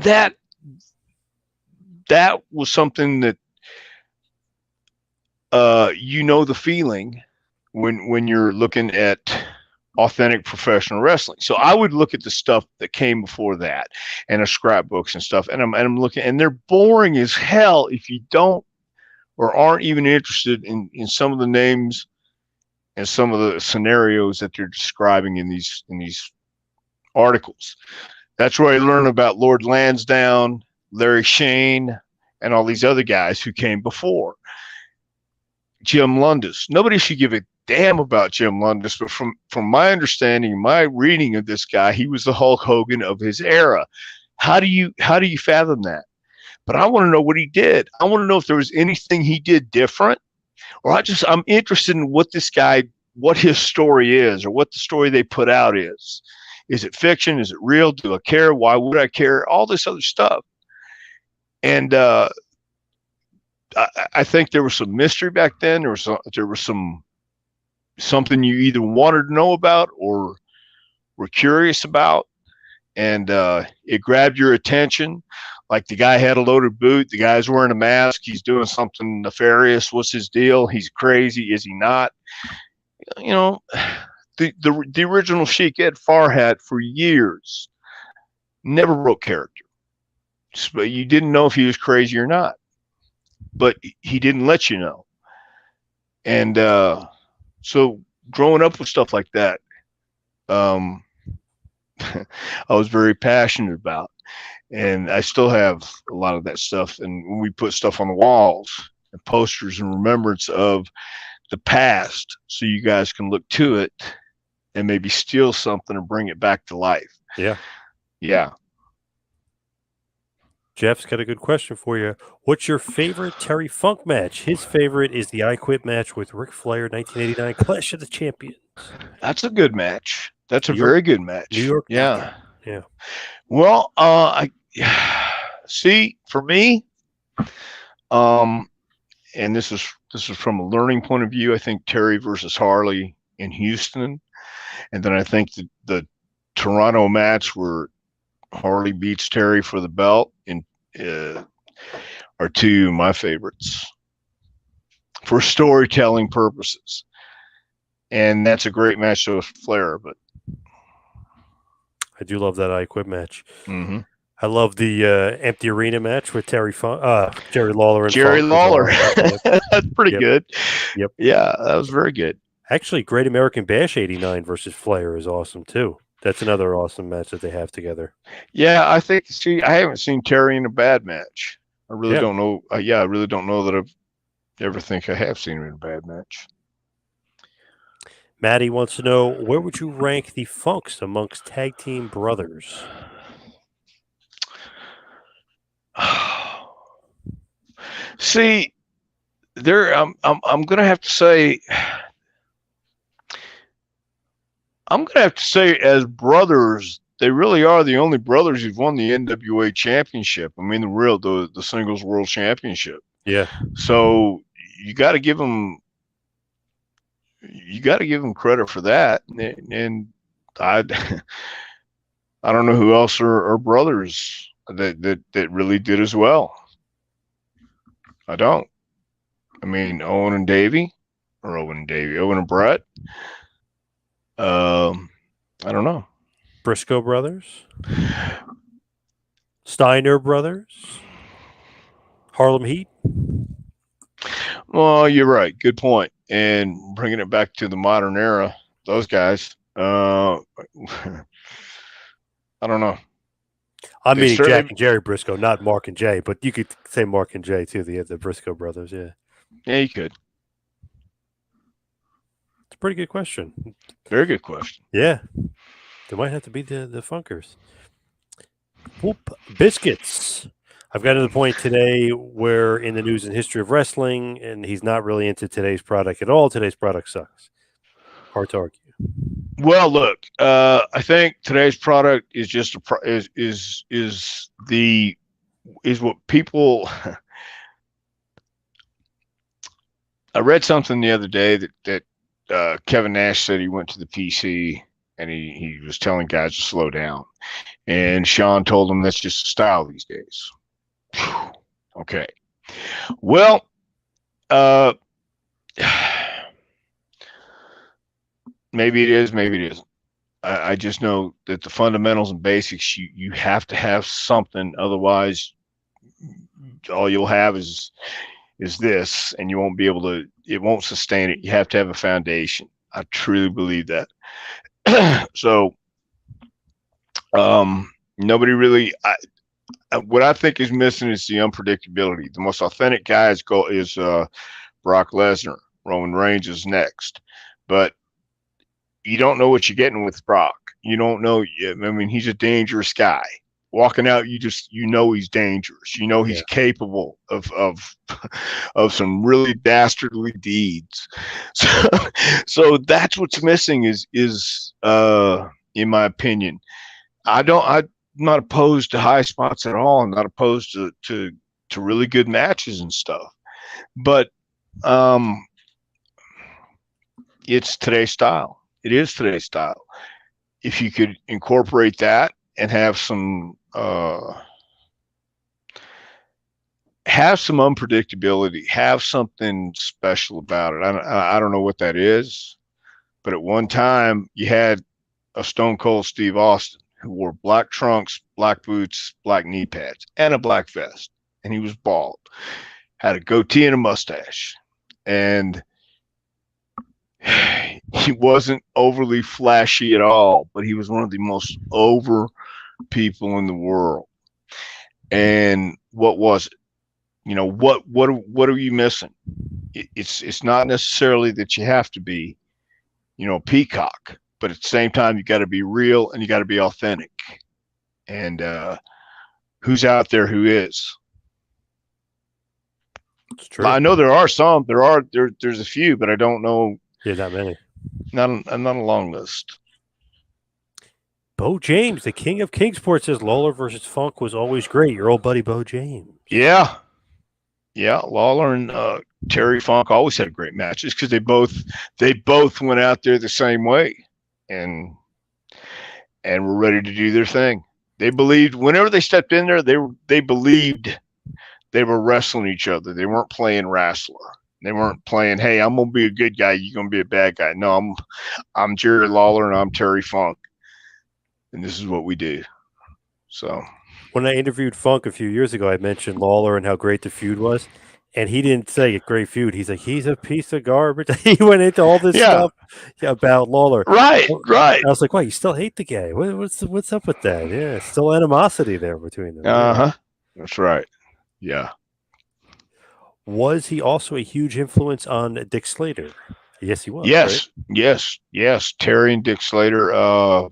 that was something that, the feeling when you're looking at authentic professional wrestling. So I would look at the stuff that came before that and the scrapbooks and stuff, and I'm looking, and they're boring as hell if you don't or aren't even interested in some of the names and some of the scenarios that they're describing in these articles. That's where I learn about Lord Lansdowne, Larry Shane, and all these other guys who came before. Jim Lundis. Nobody should give a damn about Jim Lundis, but from my understanding, my reading of this guy, he was the Hulk Hogan of his era. How do you fathom that? But I want to know what he did. I want to know if there was anything he did different, or I'm interested in what this guy, what his story is, or what the story they put out is. Is it fiction? Is it real? Do I care? Why would I care? All this other stuff. And I think there was some mystery back then. There was something you either wanted to know about or were curious about, and it grabbed your attention. Like the guy had a loaded boot, the guy's wearing a mask, he's doing something nefarious. What's his deal? He's crazy, is he not? You know, the original Sheik Ed Farhat for years never broke character. But you didn't know if he was crazy or not. But he didn't let you know. And so growing up with stuff like that, I was very passionate about. And I still have a lot of that stuff. And when we put stuff on the walls and posters in remembrance of the past, so you guys can look to it and maybe steal something and bring it back to life. Yeah. Yeah. Jeff's got a good question for you. What's your favorite Terry Funk match? His favorite is the I Quit match with Ric Flair, 1989 Clash of the Champions. That's a good match. That's a very good match. New York. Yeah. Yeah. Well, I see, for me, and this is from a learning point of view, I think Terry versus Harley in Houston. And then I think the Toronto match where Harley beats Terry for the belt are two of my favorites for storytelling purposes. And that's a great match with Flair, but I do love that I Quit match. Mm-hmm. I love the empty arena match with Jerry Lawler and Jerry Funk. Lawler. That's pretty good. Yep. Yeah, that was very good. Actually, Great American Bash 89 versus Flair is awesome too. That's another awesome match that they have together. Yeah, I think. See, I haven't seen Terry in a bad match. I really don't know. I really don't know that I've ever think I have seen him in a bad match. Maddie wants to know, where would you rank the Funks amongst tag team brothers? See, I'm gonna have to say. I'm going to have to say, as brothers, they really are the only brothers who've won the NWA championship. I mean, the singles world championship. Yeah. So you got to give them credit for that. And I don't know who else are brothers that really did as well. I don't. I mean, Owen and Brett. I don't know. Briscoe brothers, Steiner brothers, Harlem Heat. Well, you're right. Good point. And bringing it back to the modern era, those guys. I don't know. I mean Jack and Jerry Briscoe, not Mark and Jay, but you could say Mark and Jay too. The Briscoe brothers. Yeah. Yeah, you could. It's a pretty good question. Very good question. Yeah. They might have to be the Funkers. Whoop. Biscuits. I've gotten to the point today where in the news and history of wrestling, and he's not really into today's product at all. Today's product sucks. Hard to argue. Well, look, I think today's product is just is what people. I read something the other day that Kevin Nash said he went to the PC and he was telling guys to slow down, and Sean told him that's just a style these days. Whew. Okay, well, maybe it is, maybe it isn't. I just know that the fundamentals and basics, you have to have something, otherwise all you'll have is this, and you won't be able to, it won't sustain it. You have to have a foundation. I truly believe that. So nobody really, what I think is missing is the unpredictability. The most authentic guy is Brock Lesnar. Roman Reigns is next, but you don't know what you're getting with Brock. You don't know. I mean, he's a dangerous guy. Walking out, you know he's dangerous. You know he's capable of some really dastardly deeds. So that's what's missing is in my opinion. I'm not opposed to high spots at all. I'm not opposed to really good matches and stuff. But it's today's style. It is today's style. If you could incorporate that and have some unpredictability, have something special about it. I don't know what that is, but at one time you had a Stone Cold Steve Austin who wore black trunks, black boots, black knee pads, and a black vest, and he was bald, had a goatee and a mustache, and he wasn't overly flashy at all, but he was one of the most over people in the world. And what was it? You know, what are you missing? It's not necessarily that you have to be, you know, peacock, but at the same time, you got to be real and you got to be authentic. And who's out there who is? It's true. I know there are some. There's a few, but I don't know. Yeah, not many. Not a long list. Bo James, the king of Kingsport, says Lawler versus Funk was always great. Your old buddy Bo James. Yeah. Lawler and Terry Funk always had great matches because they both went out there the same way, and were ready to do their thing. They believed whenever they stepped in there, they believed they were wrestling each other. They weren't playing wrestler. They weren't playing, hey, I'm gonna be a good guy, you're gonna be a bad guy. No, I'm Jerry Lawler and I'm Terry Funk, and this is what we do. So when I interviewed Funk a few years ago, I mentioned Lawler and how great the feud was, and he didn't say a great feud. He's like, he's a piece of garbage. He went into all this stuff about Lawler. Right. I was like, wow, you still hate the guy? What's up with that? Yeah, still animosity there between them. Yeah. That's right. Yeah. Was he also a huge influence on Dick Slater? Yes, he was. Yes, right? yes. Terry and Dick Slater.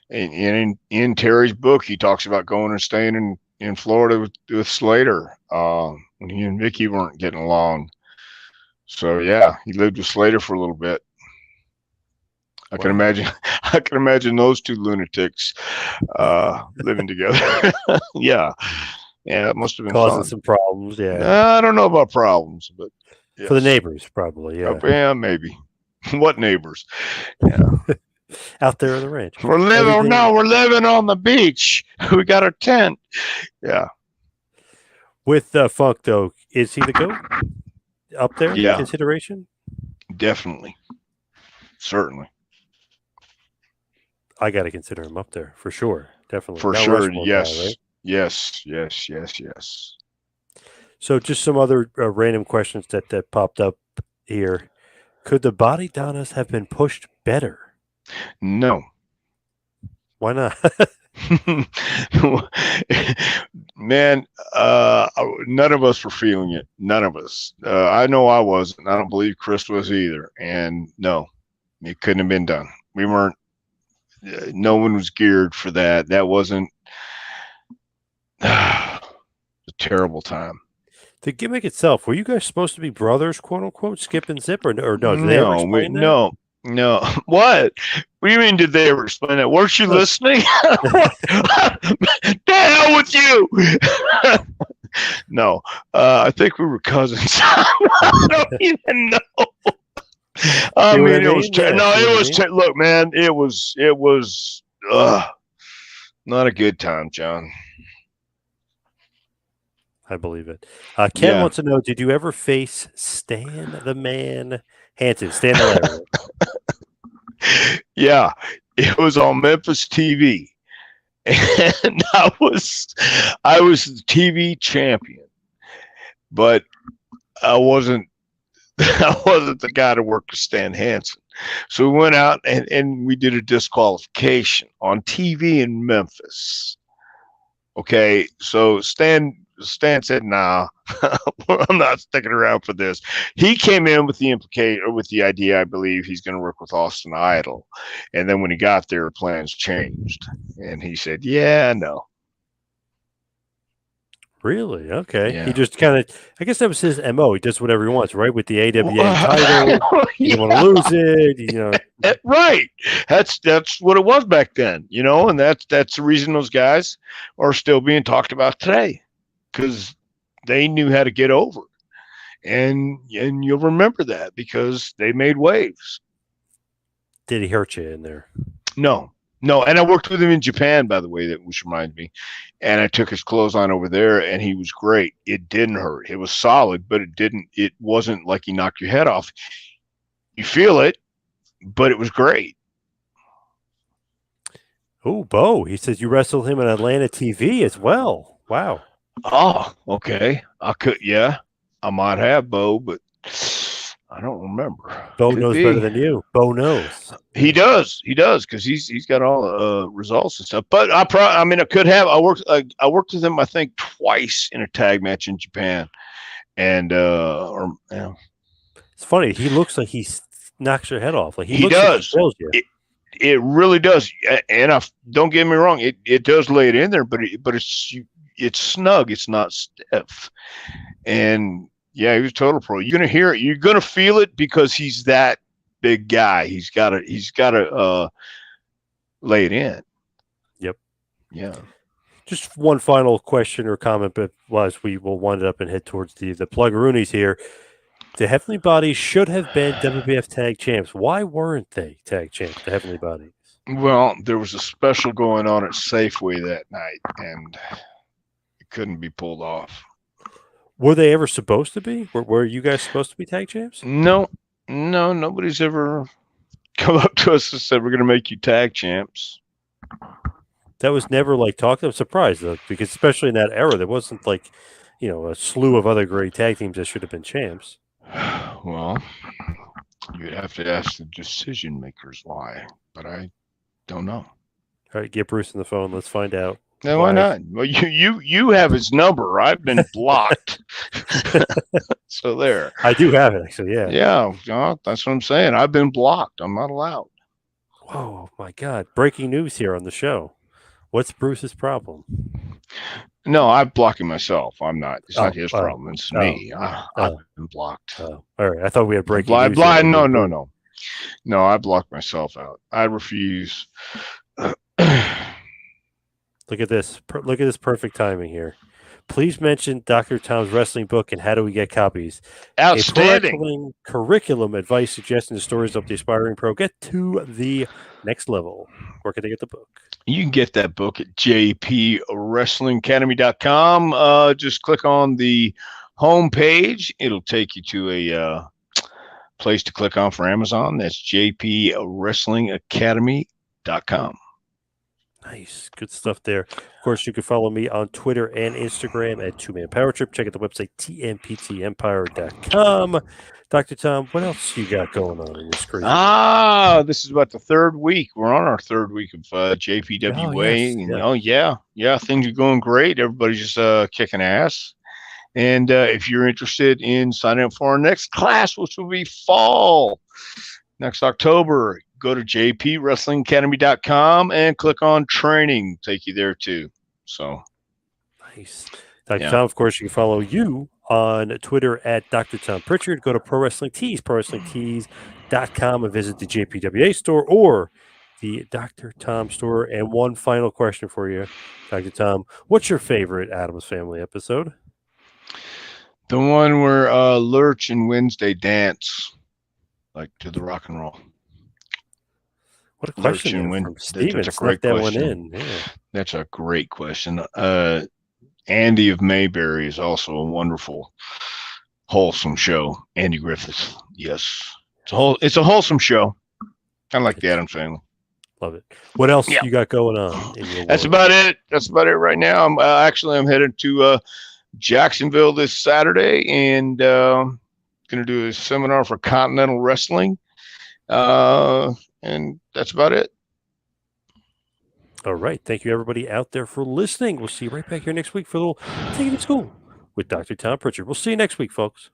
In Terry's book, he talks about going and staying in Florida with Slater when he and Vicky weren't getting along. So yeah, he lived with Slater for a little bit. I can imagine those two lunatics living together. Yeah, that must have been causing fun. some problems. Yeah, I don't know about problems, but yes. For the neighbors, probably. Yeah, yeah, maybe. What neighbors? Yeah. Out there on the ranch. We're living on the beach. We got our tent. Yeah. With Funk, though, is he the GOAT up there? Yeah. Consideration? Definitely. Certainly. I got to consider him up there for sure. Definitely. For sure. Yes. Guy, right? Yes. So just some other random questions that popped up here. Could the Body Donnas have been pushed better? No. Why not? Man, none of us were feeling it. None of us. I know I wasn't. I don't believe Chris was either. And no, it couldn't have been done. We weren't. No one was geared for that. That wasn't a terrible time. The gimmick itself, were you guys supposed to be brothers, quote unquote, Skip and Zip, or no? No. What do you mean? Did they ever explain that? Weren't you listening? The hell with you! No, I think we were cousins. I don't even know. I mean, it was look, man, it was not a good time, John. I believe it. Ken wants to know, did you ever face Stan the Man Hansen? Stan the Man. Yeah, it was on Memphis TV, and I was the TV champion, but I wasn't the guy to work with Stan Hansen. So we went out and we did a disqualification on TV in Memphis. Okay, so Stan said, "Nah, I'm not sticking around for this." He came in with the idea, I believe, he's going to work with Austin Idol, and then when he got there, plans changed, and he said, "Yeah, no." Really? Okay. Yeah. He just kind of, I guess that was his MO. He does whatever he wants, right? With the AWA title, he didn't want to lose it. Right. That's what it was back then, and that's the reason those guys are still being talked about today, because they knew how to get over. And you'll remember that because they made waves. Did he hurt you in there? No. And I worked with him in Japan, by the way, which reminds me. And I took his clothes on over there, and he was great. It didn't hurt. It was solid, but it wasn't like he knocked your head off. You feel it, but it was great. Oh, Bo, he says you wrestled him on Atlanta TV as well. Wow. Oh, okay. I might have, Bo, but I don't remember. Bo knows better than you. Bo knows. He does, because he's got all the results and stuff. But I could have. I worked with him, I think, twice in a tag match in Japan, and It's funny. He looks like he knocks your head off. Like he does. Like he it really does. And don't get me wrong. It does lay it in there, but it's snug. It's not stiff. And yeah, he was a total pro. You're gonna hear it. You're gonna feel it because he's that big guy. He's got to lay it in. Yep. Yeah. Just one final question or comment, but as we will wind it up and head towards the plug-a-roonies here. The Heavenly Bodies should have been WWF Tag Champs. Why weren't they Tag Champs, the Heavenly Bodies? Well, there was a special going on at Safeway that night, and it couldn't be pulled off. Were they ever supposed to be? Were you guys supposed to be Tag Champs? No, nobody's ever come up to us and said, we're going to make you Tag Champs. That was never talked. I'm surprised, though, because especially in that era, there wasn't a slew of other great tag teams that should have been champs. Well, you'd have to ask the decision makers why, but I don't know. All right, get Bruce on the phone. Let's find out. No, why not? Well, you have his number. I've been blocked. So there. I do have it, actually, yeah. Yeah, that's what I'm saying. I've been blocked. I'm not allowed. Oh, my God. Breaking news here on the show. What's Bruce's problem? No, I'm blocking myself. I'm not. It's not his problem. It's me. I've been blocked. All right. I thought we had breaking news. No. No, I blocked myself out. I refuse. Look at this. Look at this perfect timing here. Please mention Dr. Tom's wrestling book and how do we get copies. Outstanding. A pro wrestling curriculum, advice, suggestions, stories of the aspiring pro. Get to the next level. Where can they get the book? You can get that book at jpwrestlingacademy.com. Just click on the home page. It'll take you to a place to click on for Amazon. That's jpwrestlingacademy.com. Nice. Good stuff there. Of course, you can follow me on Twitter and Instagram at 2Man Power Trip. Check out the website, tmptempire.com. Dr. Tom, what else you got going on in this crazy? This is about the third week. We're on our third week of JPWA. Yeah, things are going great. Everybody's just kicking ass. And if you're interested in signing up for our next class, which will be fall next October, go to jpwrestlingacademy.com and click on training. Take you there too. So nice. Dr. Tom, of course, you can follow you on Twitter at Dr. Tom Pritchard. Go to Pro Wrestling Tees, prowrestlingtees.com, and visit the JPWA store or the Dr. Tom store. And one final question for you, Dr. Tom. What's your favorite Addams Family episode? The one where Lurch and Wednesday dance to the rock and roll. What a question from Steven. That's a great question. That's a great question. Andy of Mayberry is also a wonderful, wholesome show. Andy Griffith. Yes. It's a wholesome show. I like the Addams Family. Love it. What else you got going on in your That's about it. That's about it right now. I'm headed to Jacksonville this Saturday and going to do a seminar for Continental Wrestling. And that's about it. All right. Thank you, everybody out there, for listening. We'll see you right back here next week for a little Take It to School with Dr. Tom Pritchard. We'll see you next week, folks.